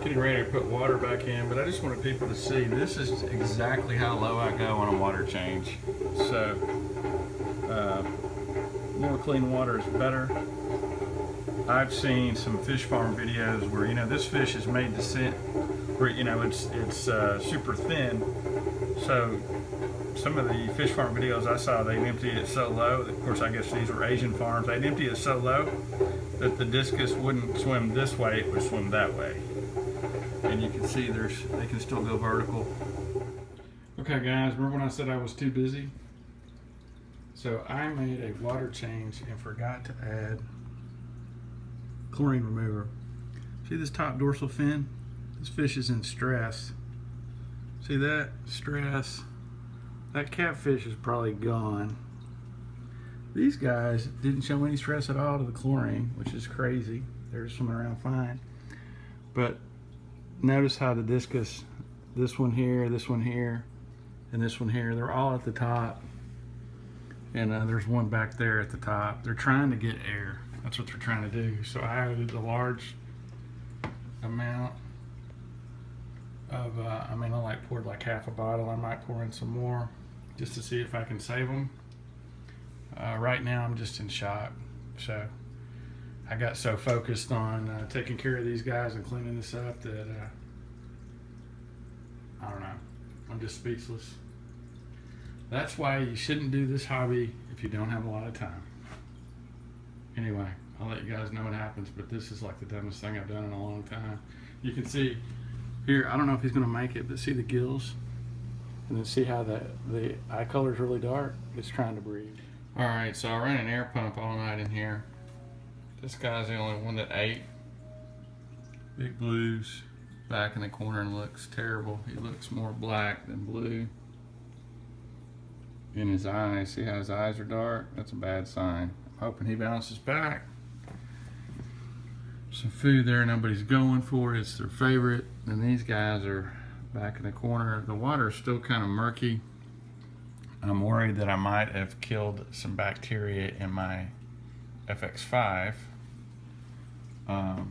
getting ready to put water back in, but I just wanted people to see this is exactly how low I go on a water change. So more clean water is better. I've seen some fish farm videos where, you know, this fish is made to sit where, you know, it's super thin. So some of the fish farm videos I saw, they'd empty it so low. Of course, I guess these were Asian farms. They'd empty it so low that the discus wouldn't swim this way, it would swim that way. And you can see they can still go vertical. Okay guys, remember when I said I was too busy? So I made a water change and forgot to add chlorine remover. See this top dorsal fin? This fish is in stress. See that? Stress. That catfish is probably gone. These guys didn't show any stress at all to the chlorine, which is crazy. They're swimming around fine. But notice how the discus, this one here, and this one here, they're all at the top. And there's one back there at the top. They're trying to get air. That's what they're trying to do. So I added a large amount of, I like poured like half a bottle. I might pour in some more just to see if I can save them. Right now I'm just in shock. So I got so focused on taking care of these guys and cleaning this up that I don't know. I'm just speechless. That's why you shouldn't do this hobby if you don't have a lot of time. Anyway, I'll let you guys know what happens, but this is like the dumbest thing I've done in a long time. You can see here, I don't know if he's gonna make it, but see the gills? And then see how the eye color is really dark? It's trying to breathe. All right, so I ran an air pump all night in here. This guy's the only one that ate. Big Blue's back in the corner and looks terrible. He looks more black than blue in his eyes. See how his eyes are dark? That's a bad sign. I'm hoping he bounces back. Some food there nobody's going for. It's their favorite. And these guys are back in the corner. The water is still kind of murky. I'm worried that I might have killed some bacteria in my FX5. I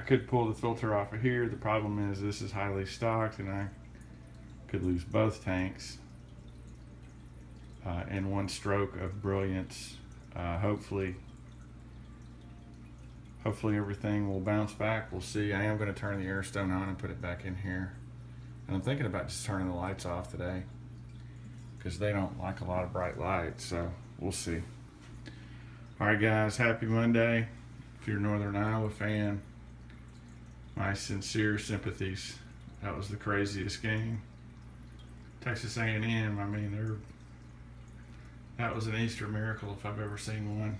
could pull the filter off of here. The problem is this is highly stocked and I could lose both tanks in one stroke of brilliance. Hopefully everything will bounce back. We'll see. I am going to turn the air stone on and put it back in here. And I'm thinking about just turning the lights off today because they don't like a lot of bright lights, so we'll see. All right guys, happy Monday. If you're a Northern Iowa fan, my sincere sympathies. That was the craziest game. Texas A&M, I mean, that was an Easter miracle if I've ever seen one.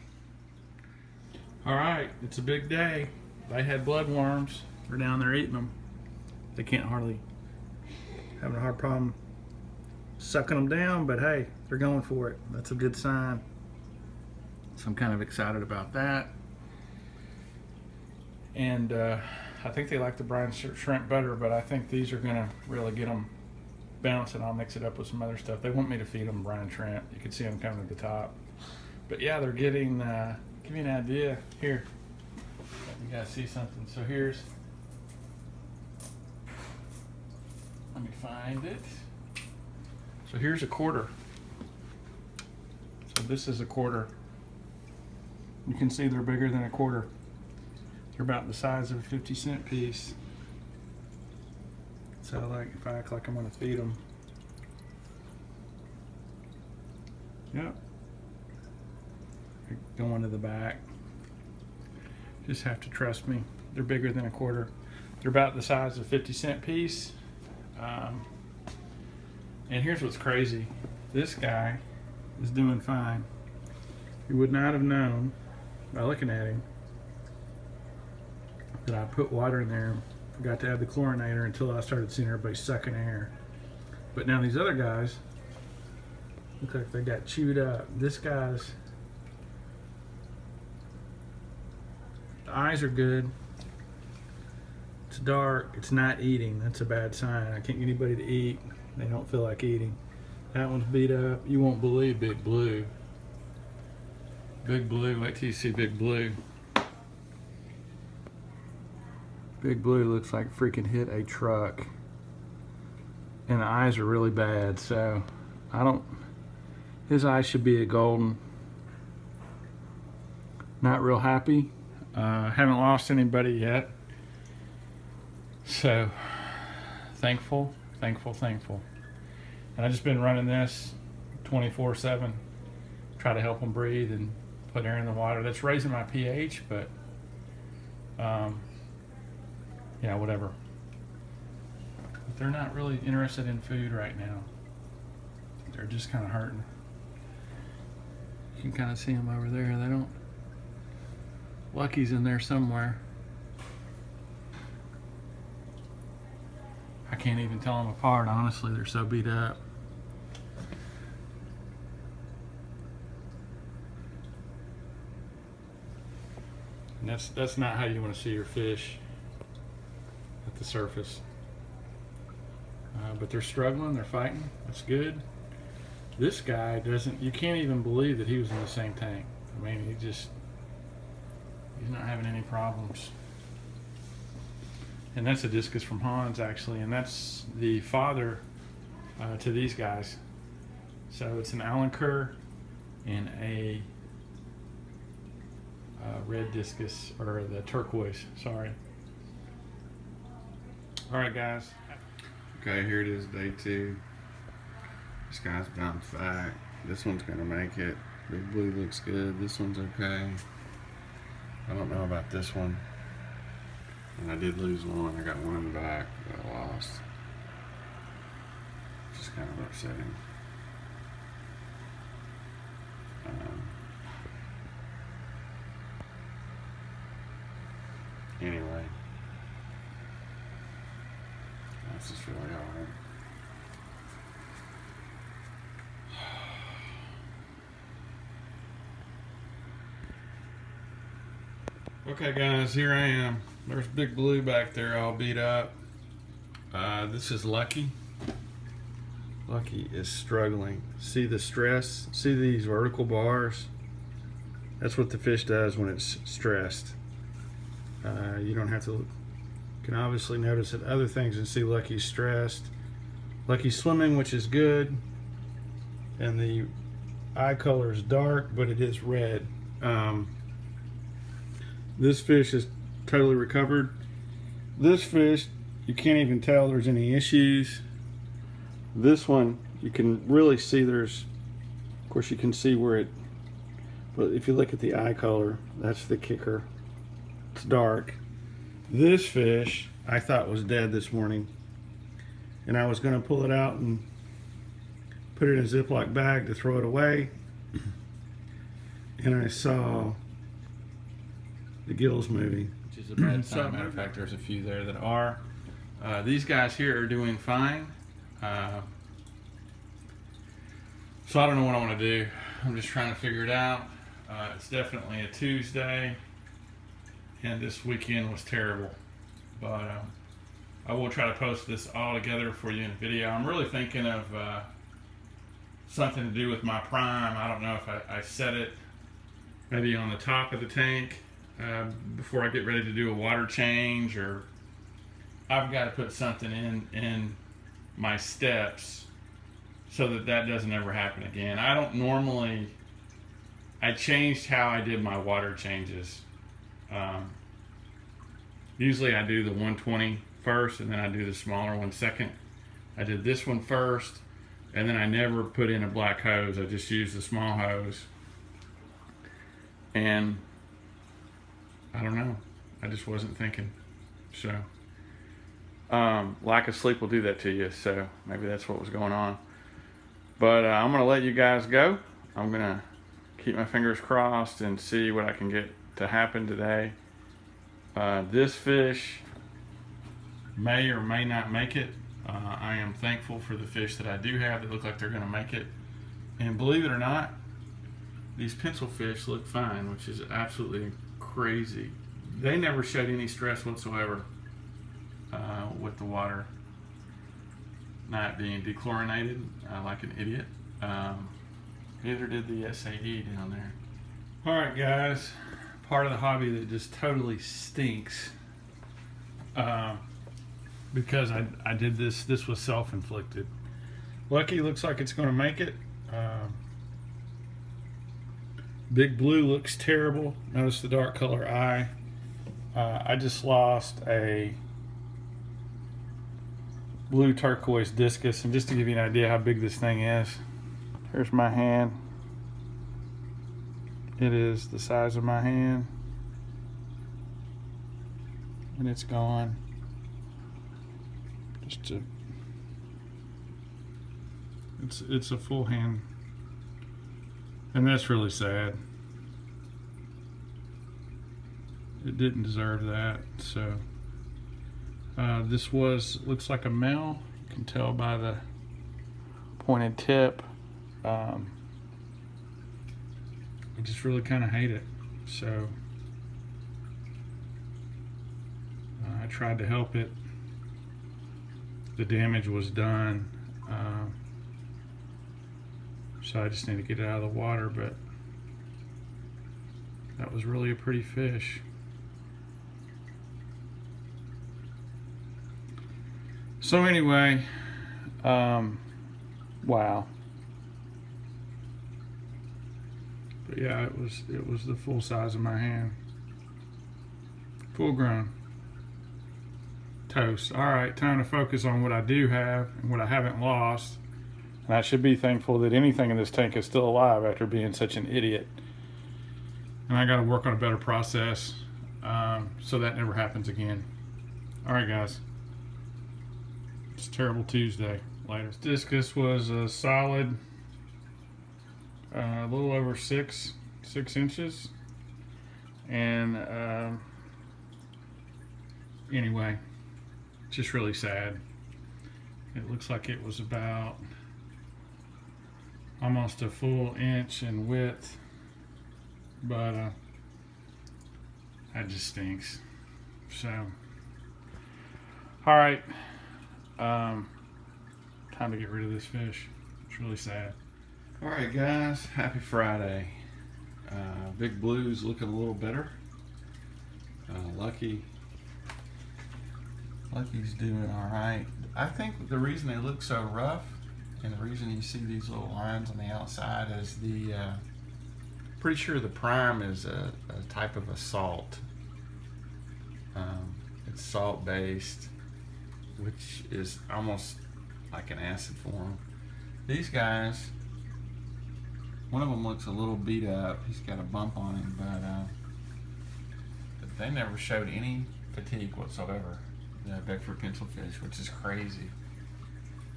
All right, it's a big day. They had bloodworms. They're down there eating them. They can't hardly, having a hard problem sucking them down, but hey, they're going for it. That's a good sign. So I'm kind of excited about that. And I think they like the brine shrimp better, but I think these are gonna really get them bouncing. I'll mix it up with some other stuff. They want me to feed them brine shrimp. You can see them coming to the top. But yeah, they're getting, give me an idea. Here, you guys see something. So here's, let me find it. So here's a quarter. So this is a quarter. You can see they're bigger than a quarter. They're about the size of a 50-cent piece. So like, if I act like I'm gonna feed them. Yep. They're going to the back. Just have to trust me. They're bigger than a quarter. They're about the size of a 50-cent piece. And here's what's crazy. This guy is doing fine. You would not have known by looking at him that I put water in there, forgot to add the chlorinator until I started seeing everybody sucking air. But now these other guys look like they got chewed up. This guy's, the eyes are good. It's dark, it's not eating. That's a bad sign. I can't get anybody to eat. They don't feel like eating. That one's beat up. You won't believe Big Blue. Big Blue, wait till you see Big Blue. Big Blue looks like freaking hit a truck. And the eyes are really bad, so his eyes should be a golden. Not real happy. Haven't lost anybody yet. So, thankful. And I've just been running this 24/7. Try to help them breathe and put air in the water. That's raising my pH, but yeah, whatever. But they're not really interested in food right now. They're just kind of hurting. You can kind of see them over there. They don't. Lucky's in there somewhere. I can't even tell them apart, honestly. They're so beat up. And that's not how you want to see your fish at the surface. But they're struggling, they're fighting. That's good. This guy doesn't, you can't even believe that he was in the same tank. I mean, he's not having any problems. And that's a discus from Hans, actually, and that's the father to these guys. So it's an Allen Kerr and a red discus, or the turquoise, sorry. All right, guys. Okay, here it is, day 2. This guy's bounced back. This one's gonna make it. Big Blue looks good. This one's okay. I don't know about this one. And I did lose one. I got one in the back that I lost. Just kind of upsetting. Anyway, that's just really hard. Okay, guys, here I am. There's Big Blue back there all beat up. This is Lucky. Lucky is struggling. See the stress? See these vertical bars? That's what the fish does when it's stressed. You don't have to look. You can obviously notice that other things and see Lucky's stressed. Lucky's swimming, which is good. And the eye color is dark, but it is red. This fish is totally recovered. This fish, you can't even tell there's any issues. This one, you can really see there's, of course you can see where it, but if you look at the eye color, that's the kicker. It's dark. This fish, I thought was dead this morning. And I was gonna pull it out and put it in a Ziploc bag to throw it away. And I saw the gills moving, which is a bad sign. Matter of fact, there's a few there that are. These guys here are doing fine. So I don't know what I want to do. I'm just trying to figure it out. It's definitely a Tuesday, and this weekend was terrible. But I will try to post this all together for you in a video. I'm really thinking of something to do with my prime. I don't know if I set it maybe on the top of the tank before I get ready to do a water change, or I've got to put something in my steps so that doesn't ever happen again. I don't normally, I changed how I did my water changes. Usually I do the 120 first and then I do the smaller one second. I did this one first and then I never put in a black hose. I just used the small hose. And I don't know, I just wasn't thinking. So lack of sleep will do that to you, so maybe that's what was going on. But I'm gonna let you guys go. I'm gonna keep my fingers crossed and see what I can get to happen today. This fish may or may not make it. I am thankful for the fish that I do have that look like they're gonna make it. And believe it or not, these pencil fish look fine, which is absolutely crazy. They never showed any stress whatsoever with the water not being dechlorinated like an idiot. Neither did the SAE down there. All right, guys, part of the hobby that just totally stinks because I did this. This was self-inflicted. Lucky looks like it's going to make it. Big Blue looks terrible. Notice the dark color eye. I just lost a blue turquoise discus, and just to give you an idea how big this thing is, here's my hand. It is the size of my hand, and it's gone. It's a full hand, and that's really sad. It didn't deserve that. So this looks like a male. You can tell by the pointed tip. I just really kind of hate it. So I tried to help it. The damage was done. So I just need to get it out of the water, but that was really a pretty fish. So anyway, wow. But yeah, it was the full size of my hand. Full grown. Toast. All right, time to focus on what I do have and what I haven't lost. And I should be thankful that anything in this tank is still alive after being such an idiot. And I got to work on a better process so that never happens again. All right, guys. It's a terrible Tuesday. Later. Discus was a solid, a little over six inches. And anyway, just really sad. It looks like it was about almost a full inch in width, but that just stinks. So, all right, time to get rid of this fish. It's really sad. All right, guys, happy Friday. Big Blue's looking a little better. Lucky's doing all right. I think the reason they look so rough and the reason you see these little lines on the outside is pretty sure the prime is a type of a salt. It's salt based, which is almost like an acid form. These guys, one of them looks a little beat up. He's got a bump on him, but they never showed any fatigue whatsoever. The Beckford pencilfish, which is crazy.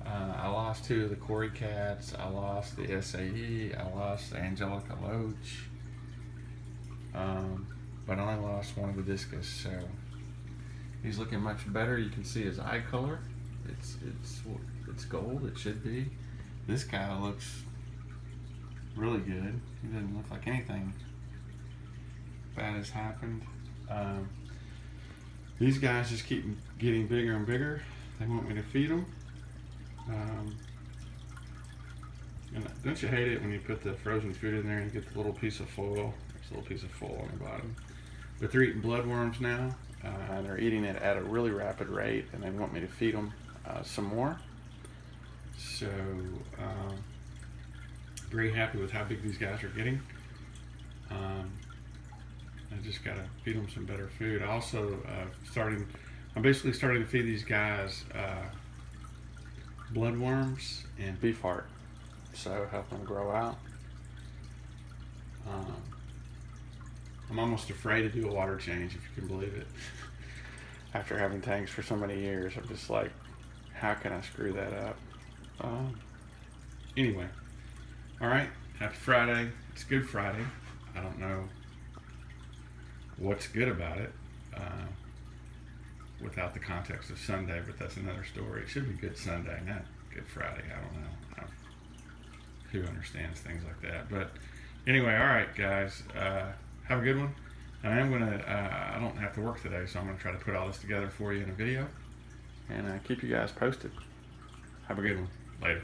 I lost 2 of the Cory cats. I lost the SAE. I lost the Angelica Loach. But I only lost 1 of the discus, so he's looking much better. You can see his eye color. It's gold. It should be. This guy looks really good. He doesn't look like anything bad has happened. These guys just keep getting bigger and bigger. They want me to feed them. And don't you hate it when you put the frozen food in there and you get the little piece of foil? There's a little piece of foil on the bottom. But they're eating bloodworms now. They're eating it at a really rapid rate, and they want me to feed them some more. So, very happy with how big these guys are getting. I just gotta feed them some better food. I also I'm basically starting to feed these guys bloodworms and beef heart, so help them grow out. I'm almost afraid to do a water change, if you can believe it. After having tanks for so many years, I'm just like, how can I screw that up? Anyway, all right, happy Friday. It's Good Friday. I don't know what's good about it without the context of Sunday, but that's another story. It should be Good Sunday, not Good Friday. I don't know who understands things like that. But anyway, all right, guys, have a good one. And I don't have to work today, so I'm gonna try to put all this together for you in a video and keep you guys posted. Have a good one. Later.